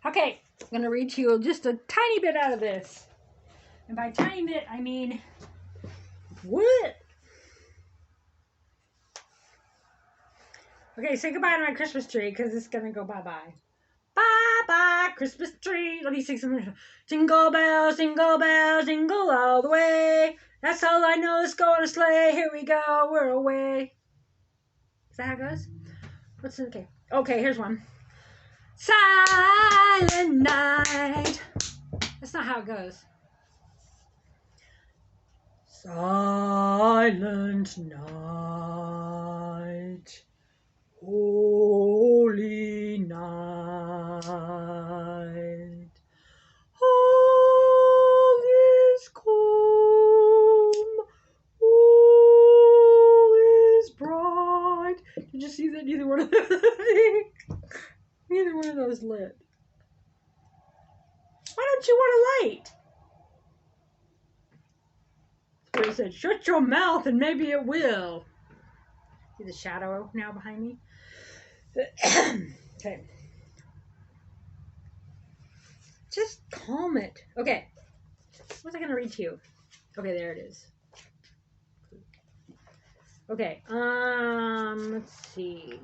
Okay, I'm going to read to you just a tiny bit out of this. And by tiny bit, I mean, what? Okay, say goodbye to my Christmas tree, because it's going to go bye-bye. Bye-bye, Christmas tree. Let me sing some. Jingle bells, jingle all the way. That's all I know, let's go on a sleigh. Here we go, we're away. Is that how it goes? What's in okay? Okay, here's one. Silent night. That's not how it goes. Silent night. Holy night. All is calm. All is bright. Did you see that? Neither one of those. Neither one of those lit. Why don't you want a light? Spirit said, shut your mouth and maybe it will. See the shadow now behind me? Okay. Just calm it. Okay. What was I going to read to you? Okay, there it is. Okay. Let's see.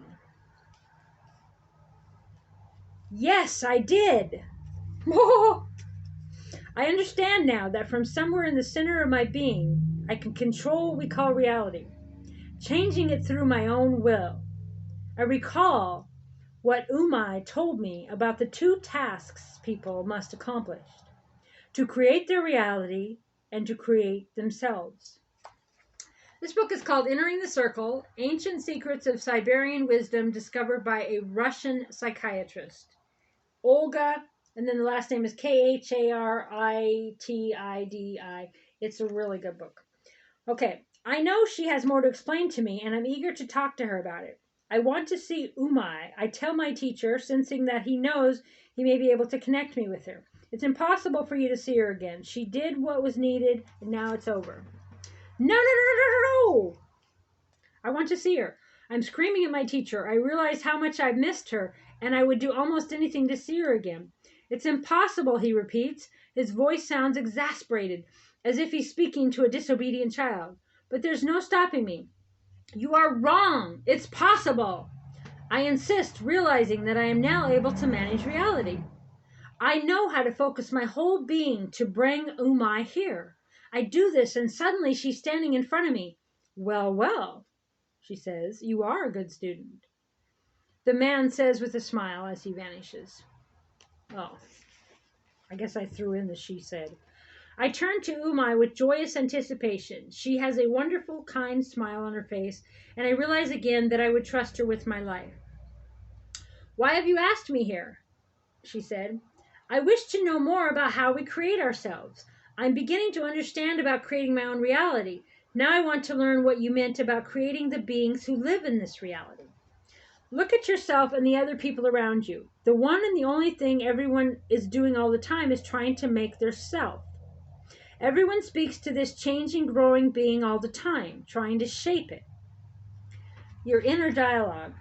Yes, I did. I understand now that from somewhere in the center of my being, I can control what we call reality, changing it through my own will. I recall what Umai told me about the two tasks people must accomplish: to create their reality and to create themselves. This book is called Entering the Circle, Ancient Secrets of Siberian Wisdom Discovered by a Russian Psychiatrist. Olga, and then the last name is Kharitidi. It's a really good book. Okay, I know she has more to explain to me, and I'm eager to talk to her about it. I want to see Umai. I tell my teacher, sensing that he knows he may be able to connect me with her. It's impossible for you to see her again. She did what was needed, and now it's over. No! I want to see her. I'm screaming at my teacher. I realize how much I've missed her, and I would do almost anything to see her again. It's impossible, he repeats. His voice sounds exasperated, as if he's speaking to a disobedient child. But there's no stopping me. You are wrong. It's possible. I insist, realizing that I am now able to manage reality. I know how to focus my whole being to bring Umai here. I do this, and suddenly she's standing in front of me. Well, she says, you are a good student. The man says with a smile as he vanishes. Oh, I guess I threw in the she said. I turn to Umai with joyous anticipation. She has a wonderful, kind smile on her face, and I realize again that I would trust her with my life. Why have you asked me here? She said. I wish to know more about how we create ourselves. I'm beginning to understand about creating my own reality. Now I want to learn what you meant about creating the beings who live in this reality. Look at yourself and the other people around you. The one and the only thing everyone is doing all the time is trying to make their self. Everyone speaks to this changing, growing being all the time, trying to shape it. Your inner dialogue.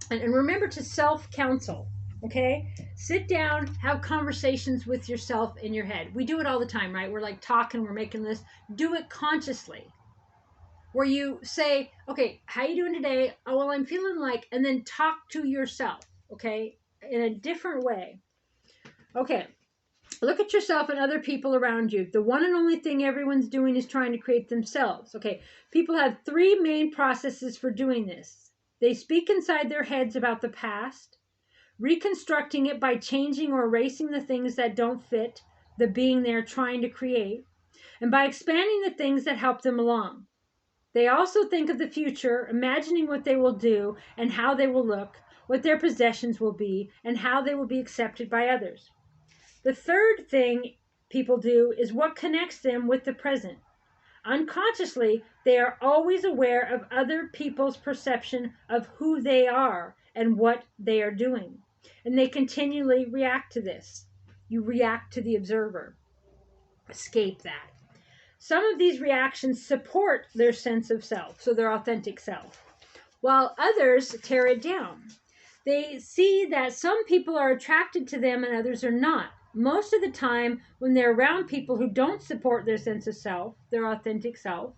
And remember to self-counsel, okay? Sit down, have conversations with yourself in your head. We do it all the time, right? We're like talking, we're making this. Do it consciously. Where you say, okay, how you doing today? Oh, well, I'm feeling like, and then talk to yourself, okay? In a different way. Okay. Look at yourself and other people around you. The one and only thing everyone's doing is trying to create themselves. Okay, people have three main processes for doing this. They speak inside their heads about the past, reconstructing it by changing or erasing the things that don't fit the being they're trying to create, and by expanding the things that help them along. They also think of the future, imagining what they will do and how they will look, what their possessions will be, and how they will be accepted by others. The third thing people do is what connects them with the present. Unconsciously, they are always aware of other people's perception of who they are and what they are doing. And they continually react to this. You react to the observer. Escape that. Some of these reactions support their sense of self, so their authentic self, while others tear it down. They see that some people are attracted to them and others are not. Most of the time, when they're around people who don't support their sense of self, their authentic self,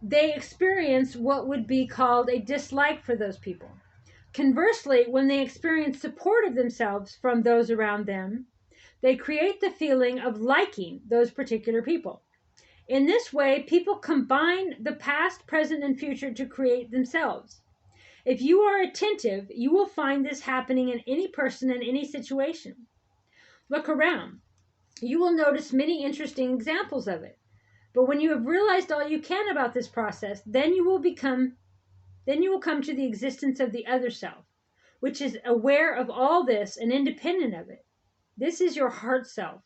they experience what would be called a dislike for those people. Conversely, when they experience support of themselves from those around them, they create the feeling of liking those particular people. In this way, people combine the past, present, and future to create themselves. If you are attentive, you will find this happening in any person in any situation. Look around. You will notice many interesting examples of it. But when you have realized all you can about this process, then you will come to the existence of the other self, which is aware of all this and independent of it. This is your heart self,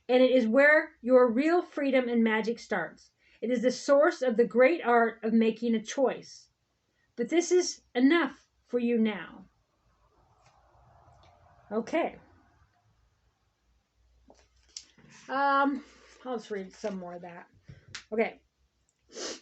and it is where your real freedom and magic starts. It is the source of the great art of making a choice. But this is enough for you now. Okay. I'll just read some more of that. Okay.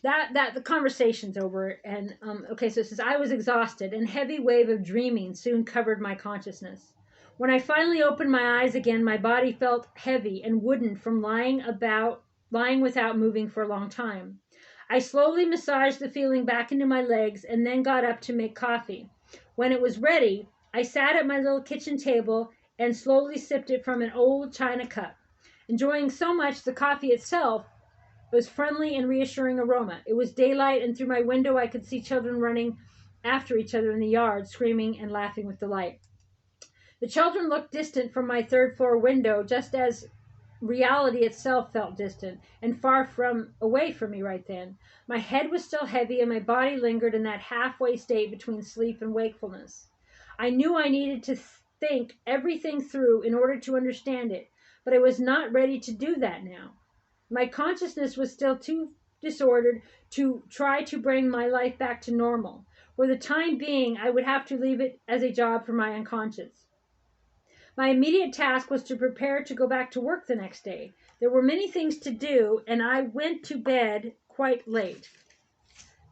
That the conversation's over, and okay, so it says, I was exhausted, and heavy wave of dreaming soon covered my consciousness. When I finally opened my eyes again, my body felt heavy and wooden from lying without moving for a long time. I slowly massaged the feeling back into my legs and then got up to make coffee. When it was ready, I sat at my little kitchen table and slowly sipped it from an old china cup. Enjoying so much the coffee itself, it was friendly and reassuring aroma. It was daylight, and through my window I could see children running after each other in the yard, screaming and laughing with delight. The children looked distant from my third-floor window, just as reality itself felt distant and far away from me right then. My head was still heavy, and my body lingered in that halfway state between sleep and wakefulness. I knew I needed to think everything through in order to understand it, but I was not ready to do that now. My consciousness was still too disordered to try to bring my life back to normal. For the time being, I would have to leave it as a job for my unconscious. My immediate task was to prepare to go back to work the next day. There were many things to do, and I went to bed quite late.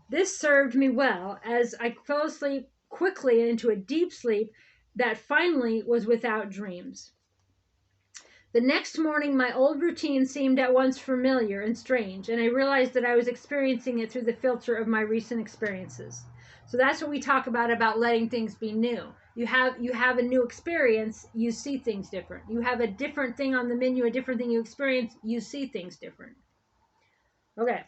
This served me well, as I fell asleep quickly into a deep sleep that finally was without dreams. The next morning, my old routine seemed at once familiar and strange, and I realized that I was experiencing it through the filter of my recent experiences. So that's what we talk about letting things be new. You have a new experience, you see things different. You have a different thing on the menu, a different thing you experience, you see things different. Okay.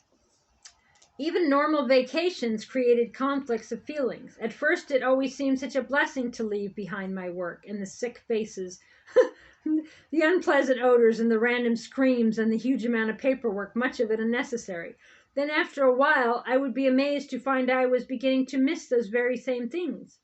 Even normal vacations created conflicts of feelings. At first, it always seemed such a blessing to leave behind my work and the sick faces, the unpleasant odors and the random screams and the huge amount of paperwork, much of it unnecessary. Then after a while, I would be amazed to find I was beginning to miss those very same things.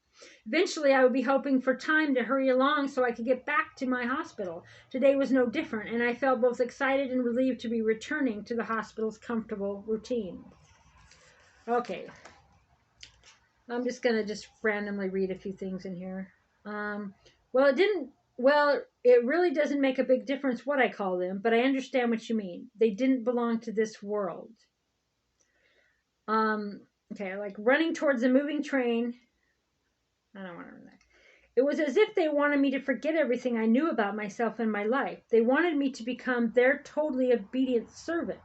Eventually, I would be hoping for time to hurry along so I could get back to my hospital. Today was no different, and I felt both excited and relieved to be returning to the hospital's comfortable routine. Okay. I'm just going to randomly read a few things in here. It really doesn't make a big difference what I call them, but I understand what you mean. They didn't belong to this world. Okay, like running towards a moving train. I don't want to read that. It was as if they wanted me to forget everything I knew about myself and my life. They wanted me to become their totally obedient servant.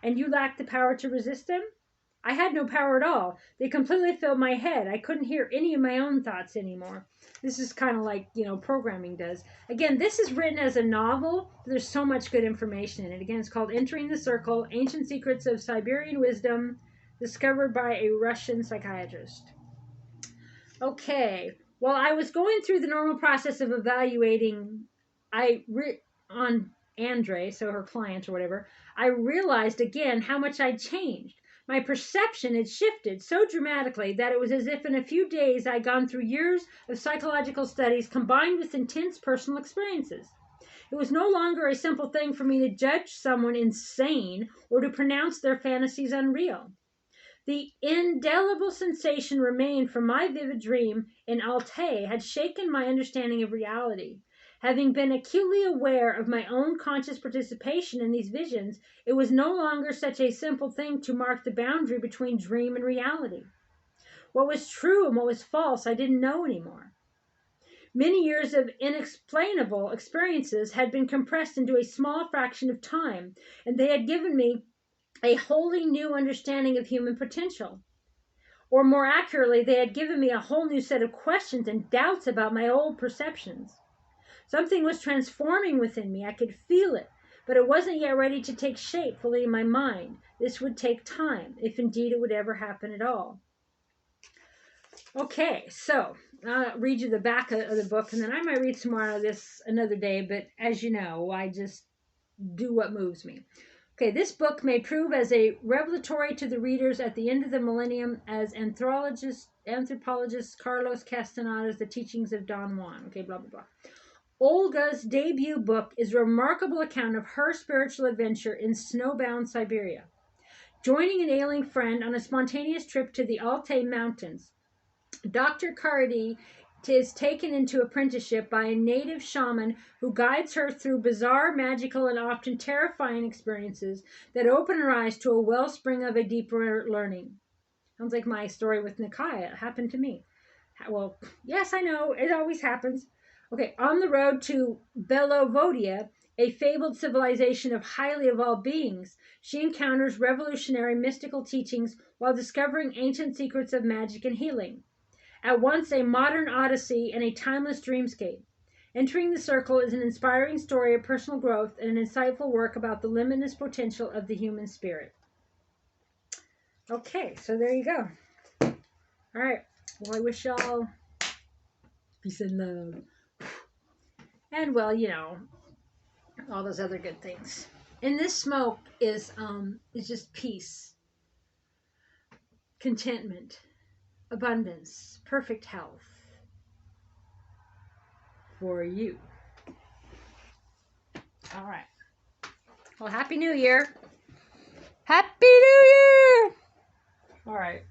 And you lacked the power to resist them? I had no power at all. They completely filled my head. I couldn't hear any of my own thoughts anymore. This is kind of like, programming does. Again, this is written as a novel, but there's so much good information in it. Again, it's called Entering the Circle, Ancient Secrets of Siberian Wisdom, discovered by a Russian psychiatrist. Okay. While I was going through the normal process of evaluating on Andre, so her client or whatever, I realized again how much I'd changed. My perception had shifted so dramatically that it was as if in a few days I'd gone through years of psychological studies combined with intense personal experiences. It was no longer a simple thing for me to judge someone insane or to pronounce their fantasies unreal. The indelible sensation remained from my vivid dream in Altai had shaken my understanding of reality. Having been acutely aware of my own conscious participation in these visions, it was no longer such a simple thing to mark the boundary between dream and reality. What was true and what was false, I didn't know anymore. Many years of inexplainable experiences had been compressed into a small fraction of time, and they had given me a wholly new understanding of human potential. Or more accurately, they had given me a whole new set of questions and doubts about my old perceptions. Something was transforming within me. I could feel it, but it wasn't yet ready to take shape fully in my mind. This would take time, if indeed it would ever happen at all. Okay, so I'll read you the back of the book, and then I might read some more of this another day, but as you know, I just do what moves me. Okay, this book may prove as a revelatory to the readers at the end of the millennium as anthropologist Carlos Castaneda's The Teachings of Don Juan. Okay, blah, blah, blah. Olga's debut book is a remarkable account of her spiritual adventure in snowbound Siberia. Joining an ailing friend on a spontaneous trip to the Altai Mountains, Dr. Karady is taken into apprenticeship by a native shaman who guides her through bizarre, magical, and often terrifying experiences that open her eyes to a wellspring of a deeper learning. Sounds like my story with Nikaya. It happened to me. Well, yes, I know. It always happens. Okay, on the road to Belovodia, a fabled civilization of highly evolved beings, she encounters revolutionary mystical teachings while discovering ancient secrets of magic and healing. At once a modern odyssey and a timeless dreamscape. Entering the Circle is an inspiring story of personal growth and an insightful work about the limitless potential of the human spirit. Okay, so there you go. All right. Well, I wish y'all peace and love. And, well, you know, all those other good things. And this smoke is just peace, contentment, abundance, perfect health for you. All right. Well, Happy New Year. Happy New Year. All right.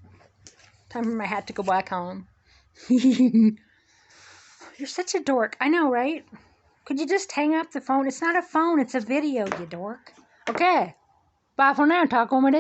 Time for my hat to go back home. You're such a dork. I know, right? Could you just hang up the phone? It's not a phone. It's a video, you dork. Okay. Bye for now. Talk when we do.